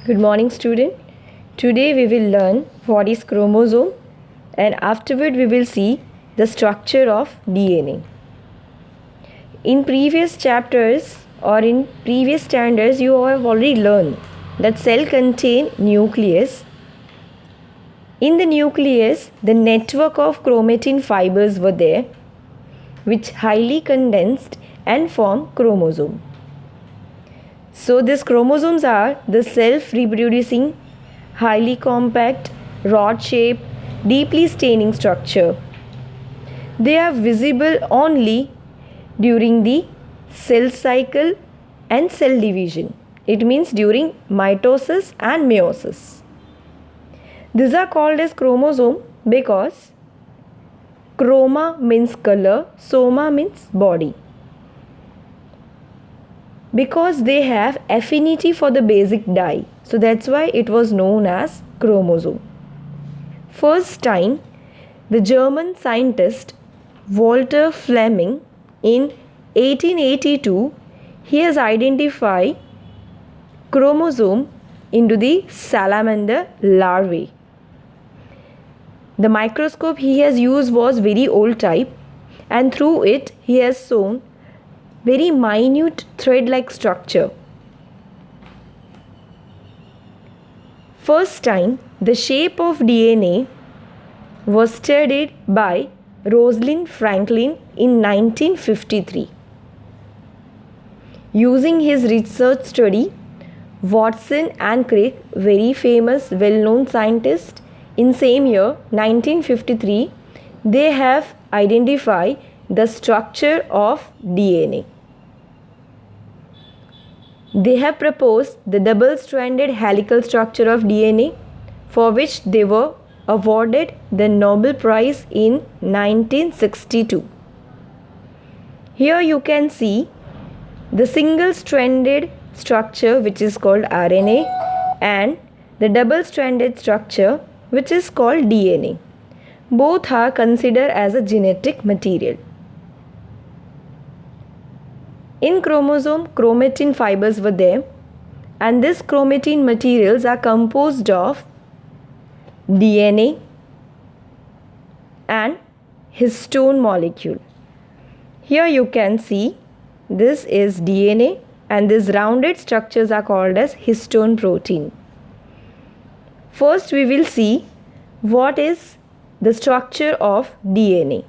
Good morning, student. Today we will learn what is chromosome and afterward we will see the structure of DNA. In previous chapters or in previous standards you have already learned that cell contain nucleus. In the nucleus, the network of chromatin fibers were there which highly condensed and form chromosome. So these chromosomes are the self-reproducing, highly compact, rod-shaped, deeply staining structure. They are visible only during the cell cycle and cell division. It means during mitosis and meiosis. These are called as chromosome because chroma means color, soma means body. Because they have affinity for the basic dye. So that's why it was known as chromosome. First time, the German scientist Walter Fleming in 1882, he has identified chromosome into the salamander larvae. The microscope he has used was very old type and through it he has shown very minute thread-like structure. First time, the shape of DNA was studied by Rosalind Franklin in 1953. Using his research study, Watson and Crick, very famous, well-known scientists, in same year 1953, they have identified the structure of DNA. They have proposed the double-stranded helical structure of DNA, for which they were awarded the Nobel Prize in 1962. Here you can see the single-stranded structure which is called RNA and the double-stranded structure which is called DNA. Both are considered as a genetic material. In chromosome, chromatin fibers were there and these chromatin materials are composed of DNA and histone molecule. Here you can see this is DNA and these rounded structures are called as histone protein. First we will see what is the structure of DNA.